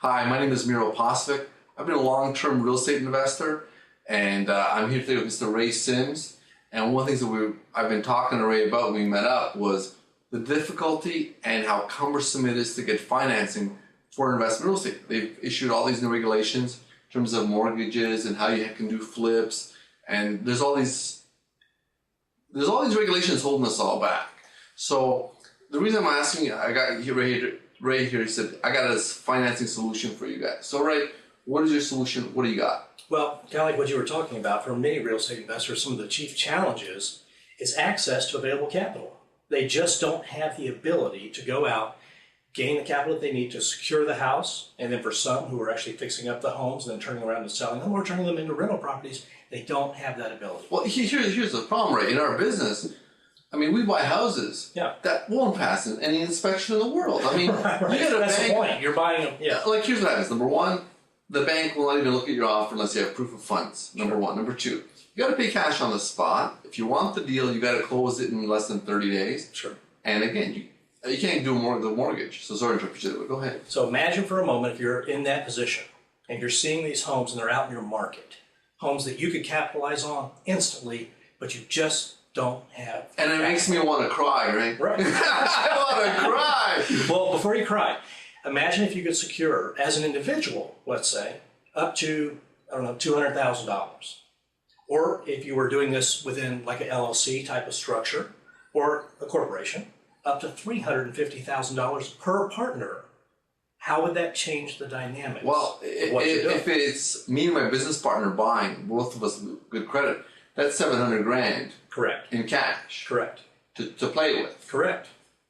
Hi, my name is Miro Posvic. I've been a long-term real estate investor, and I'm here today with Mr. Ray Sims. And one of the things that I've been talking to Ray about when we met up was the difficulty and how cumbersome it is to get financing for investment real estate. They've issued all these new regulations in terms of mortgages and how you can do flips, and there's all these regulations holding us all back. So the reason I'm asking you, I got Ray here, he said, I got a financing solution for you guys. So Ray, what is your solution? What do you got? Well, kind of like what you were talking about, for many real estate investors, some of the chief challenges is access to available capital. They just don't have the ability to go out, gain the capital that they need to secure the house, and then for some who are actually fixing up the homes and then turning around and selling them or turning them into rental properties, they don't have that ability. Well, here's the problem, Ray. In our business, I mean, we buy houses that won't pass any inspection in the world. I mean, right. You got a That's bank. the point. You're buying them. Yeah. Like, here's what happens. Number one, the bank will not even look at your offer unless you have proof of funds. Number one. Number two, you got to pay cash on the spot. If you want the deal, you got to close it in less than 30 days. Sure. And again, you can't do the mortgage. So sorry to interrupt you, but go ahead. So imagine for a moment if you're in that position and you're seeing these homes and they're out in your market, homes that you could capitalize on instantly, but you just don't have. And it makes me want to cry, right? Right. I want to cry. Well, before you cry, imagine if you could secure, as an individual, let's say, up to, $200,000. Or if you were doing this within like an LLC type of structure or a corporation, up to $350,000 per partner. How would that change the dynamics? Well, if it's me and my business partner buying, both of us with good credit, that's $700,000. Correct. In cash. Correct. To play with. Correct.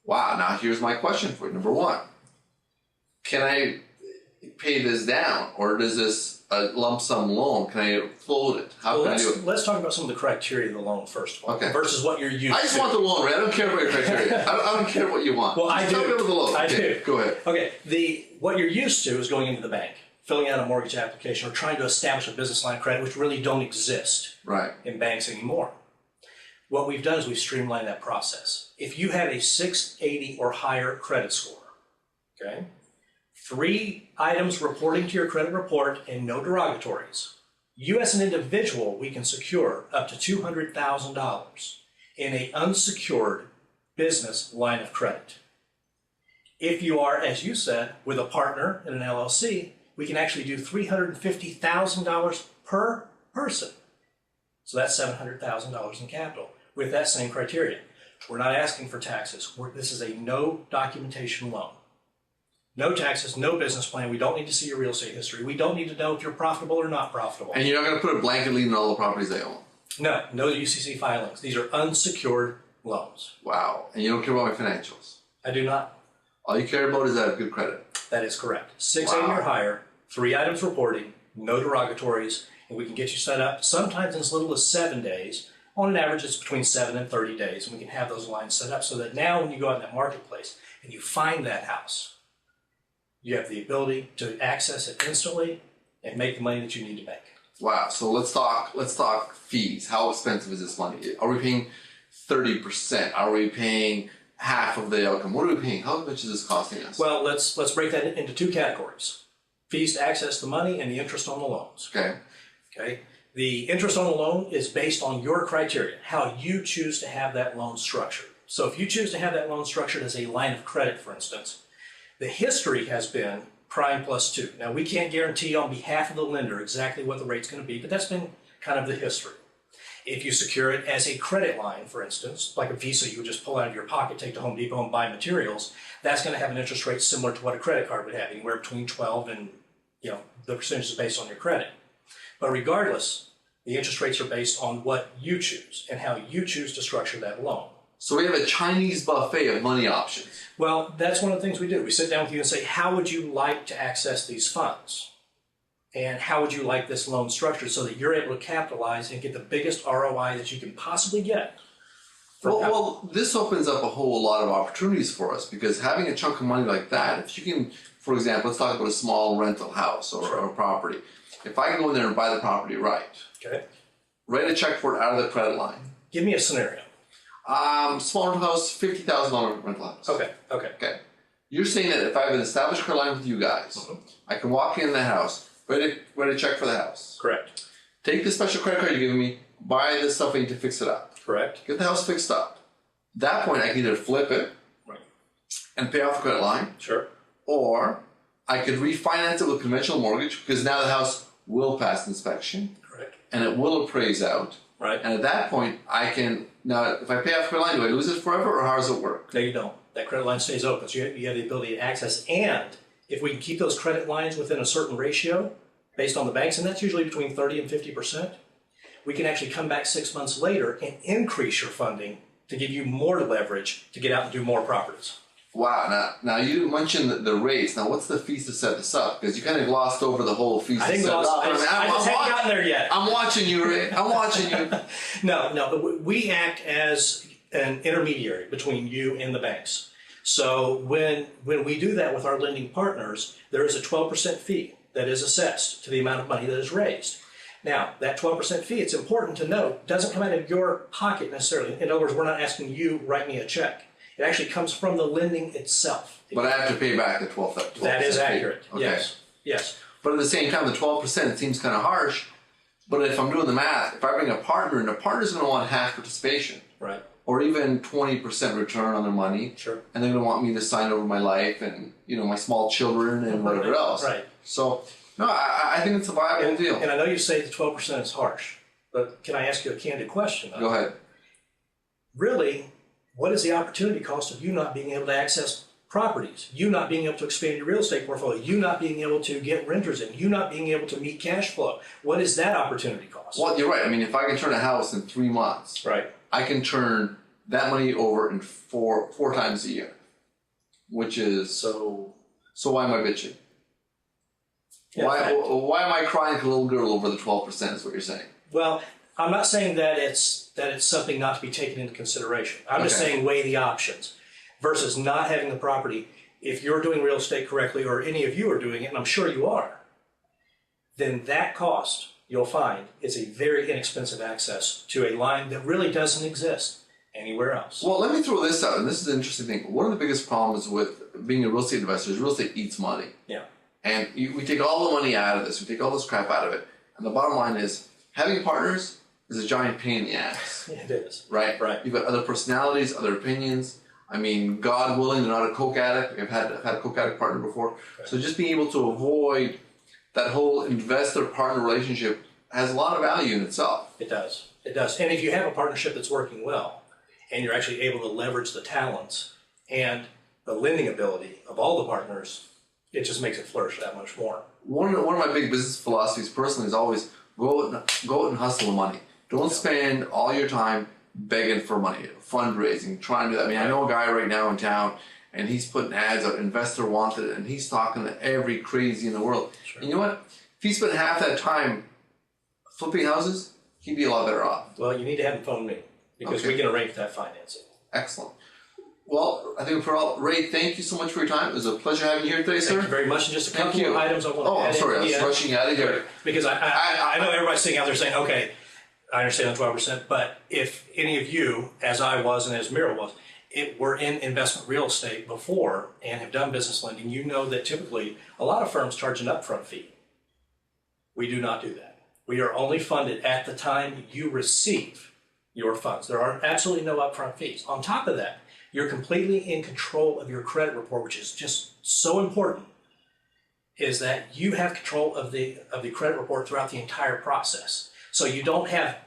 Wow. Now here's my question for you. Number one, can I pay this down, or is this a lump sum loan? Can I float it? How can I do it? Let's talk about some of the criteria of the loan first of all. Okay. Versus what you're used to. I just want the loan, Ray. I don't care about your criteria. I don't care what you want. Well, I do. Tell me about the loan. I do. do. Go ahead. Okay. What you're used to is going into the bank, filling out a mortgage application, or trying to establish a business line of credit, which really don't exist in banks anymore. What we've done is we've streamlined that process. If you have a 680 or higher credit score, okay, 3 items reporting to your credit report and no derogatories, you as an individual, we can secure up to $200,000 in an unsecured business line of credit. If you are, as you said, with a partner in an LLC, we can actually do $350,000 per person. So that's $700,000 in capital with that same criteria. We're not asking for taxes. This is a no documentation loan. No taxes, no business plan. We don't need to see your real estate history. We don't need to know if you're profitable or not profitable. And you're not going to put a blanket lien on all the properties they own? No UCC filings. These are unsecured loans. Wow. And you don't care about my financials? I do not. All you care about is that I have good credit? That is correct. 680 or higher, 3 items reporting, no derogatories, and we can get you set up sometimes in as little as 7 days. On an average, it's between 7 and 30 days, and we can have those lines set up so that now when you go out in that marketplace and you find that house, you have the ability to access it instantly and make the money that you need to make. Wow. So let's talk fees. How expensive is this money? Are we paying 30%? Are we paying half of the outcome? What are we paying? How much is this costing us? Well, let's break that into 2 categories. Fees to access the money and the interest on the loans. Okay. The interest on the loan is based on your criteria, how you choose to have that loan structured. So if you choose to have that loan structured as a line of credit, for instance, the history has been prime plus 2. Now, we can't guarantee on behalf of the lender exactly what the rate's going to be, but that's been kind of the history. If you secure it as a credit line, for instance, like a Visa you would just pull out of your pocket, take to Home Depot and buy materials, that's going to have an interest rate similar to what a credit card would have, anywhere between 12 and, the percentage is based on your credit. But regardless, the interest rates are based on what you choose and how you choose to structure that loan. So we have a Chinese buffet of money options. Well, that's one of the things we do. We sit down with you and say, how would you like to access these funds? And how would you like this loan structured so that you're able to capitalize and get the biggest ROI that you can possibly get? Well, this opens up a whole lot of opportunities for us, because having a chunk of money like that, if you can, for example, let's talk about a small rental house or a property. If I can go in there and buy the property right, write a check for it out of the credit line. Give me a scenario. Small rental house, $50,000 rental house. Okay. You're saying that if I have an established credit line with you guys, I can walk in the house, write a check for the house. Correct. Take the special credit card you're giving me, buy the stuff I need to fix it up. Correct. Get the house fixed up. At that point, I can either flip it and pay off the credit line. Sure. Or I could refinance it with conventional mortgage because now the house will pass inspection. Correct. And it will appraise out. Right. And at that point, I can, now if I pay off the credit line, do I lose it forever or how does it work? No, you don't. That credit line stays open, so you have the ability to access. And if we can keep those credit lines within a certain ratio based on the banks, and that's usually between 30 and 50%, we can actually come back 6 months later and increase your funding to give you more leverage to get out and do more properties. Wow. Now you mentioned the rates. Now, what's the fees to set this up? Because you kind of glossed over the whole fees to set it up. I just haven't gotten there yet. I'm watching you, Ray. I'm watching you. No. We act as an intermediary between you and the banks. So when we do that with our lending partners, there is a 12% fee that is assessed to the amount of money that is raised. Now, that 12% fee, it's important to note, doesn't come out of your pocket necessarily. In other words, we're not asking you, write me a check. It actually comes from the lending itself. But I have to pay back the 12%. That is accurate. Okay. Yes. Yes. But at the same time, the 12% it seems kind of harsh. But if I'm doing the math, if I bring a partner in, a partner's going to want half participation. Right. Or even 20% return on their money. Sure. And they're going to want me to sign over my life and, my small children and whatever else. Right. So, no, I think it's a viable deal. And I know you say the 12% is harsh, but can I ask you a candid question? Go ahead. Really, what is the opportunity cost of you not being able to access properties, you not being able to expand your real estate portfolio, you not being able to get renters in, you not being able to meet cash flow? What is that opportunity cost? Well, you're right. I mean, if I can turn a house in 3 months, right, I can turn that money over in four times a year, which is so why am I bitching? Yeah, why am I crying like a little girl over the 12%? Is what you're saying? Well, I'm not saying that it's something not to be taken into consideration. I'm just saying weigh the options versus not having the property. If you're doing real estate correctly, or any of you are doing it, and I'm sure you are, then that cost, you'll find, is a very inexpensive access to a line that really doesn't exist anywhere else. Well, let me throw this out, and this is an interesting thing. One of the biggest problems with being a real estate investor is real estate eats money. Yeah. And we take all the money out of this, we take all this crap out of it, and the bottom line is having partners is a giant pain in the ass. It is. Right? Right. You've got other personalities, other opinions. I mean, God willing, they're not a coke addict. I've had a coke addict partner before. Right. So just being able to avoid that whole investor-partner relationship has a lot of value in itself. It does. It does. And if you have a partnership that's working well, and you're actually able to leverage the talents and the lending ability of all the partners, it just makes it flourish that much more. One of my big business philosophies personally is always go out and hustle the money. Don't spend all your time begging for money, fundraising, trying to do that. I mean, I know a guy right now in town, and he's putting ads out, investor wanted, and he's talking to every crazy in the world. Sure. And you know what? If he spent half that time flipping houses, he'd be a lot better off. Well, you need to have him phone me, because we can arrange that financing. Excellent. Well, I think for all, Ray, thank you so much for your time. It was a pleasure having you here today, sir. Thank you very much. And just a couple of items I want to add. Oh, I'm sorry. I was rushing you out of here. Because I know everybody's sitting out there saying, okay, I understand the 12%, but if any of you, as I was and as Mira was, were in investment real estate before and have done business lending, you know that typically a lot of firms charge an upfront fee. We do not do that. We are only funded at the time you receive your funds. There are absolutely no upfront fees. On top of that, you're completely in control of your credit report, which is just so important, is that you have control of the credit report throughout the entire process. So you don't have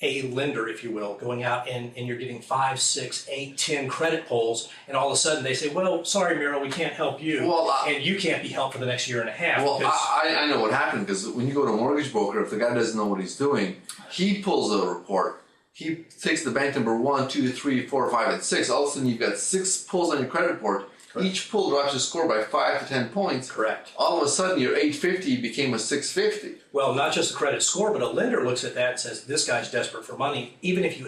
a lender, if you will, going out and you're getting 5, 6, 8, 10 credit pulls, and all of a sudden they say, well, sorry, Miro, we can't help you, and you can't be helped for the next year and a half. Well, I know what happened, because when you go to a mortgage broker, if the guy doesn't know what he's doing, he pulls a report. He takes the bank number 1, 2, 3, 4, 5, and 6. All of a sudden, you've got 6 pulls on your credit report. Correct. Each pull drops your score by 5 to 10 points. Correct. All of a sudden, your 850 became a 650. Well, not just the credit score, but a lender looks at that and says, "This guy's desperate for money." Even if you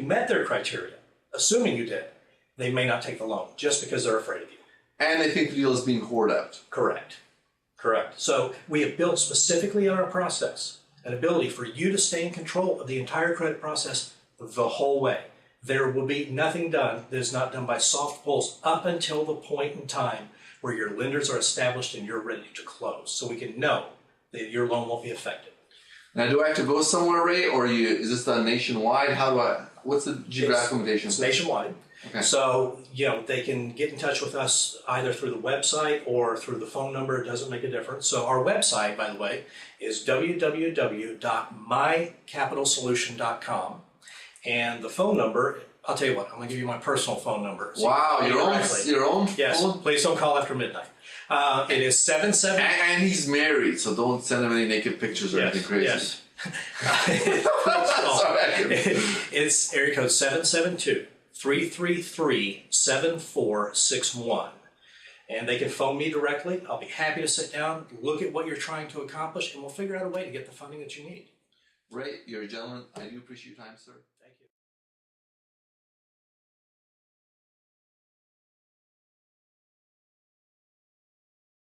met their criteria, assuming you did, they may not take the loan just because they're afraid of you. And they think the deal is being hoarded out. Correct. Correct. So we have built specifically in our process an ability for you to stay in control of the entire credit process the whole way. There will be nothing done that is not done by soft pulls up until the point in time where your lenders are established and you're ready to close, so we can know that your loan won't be affected. Now, do I have to go somewhere, Ray, or is this done nationwide? What's the geographic limitation? It's nationwide. Okay. So, they can get in touch with us either through the website or through the phone number. It doesn't make a difference. So our website, by the way, is www.mycapitalsolution.com. And the phone number, I'll tell you what, I'm going to give you my personal phone number. So wow, your own yes, phone? Please don't call after midnight. It is 77... And he's married, so don't send him any naked pictures or anything crazy. Yes. It's area code 772-333-7461. And they can phone me directly. I'll be happy to sit down, look at what you're trying to accomplish, and we'll figure out a way to get the funding that you need. Ray, you're a gentleman. I do appreciate your time, sir.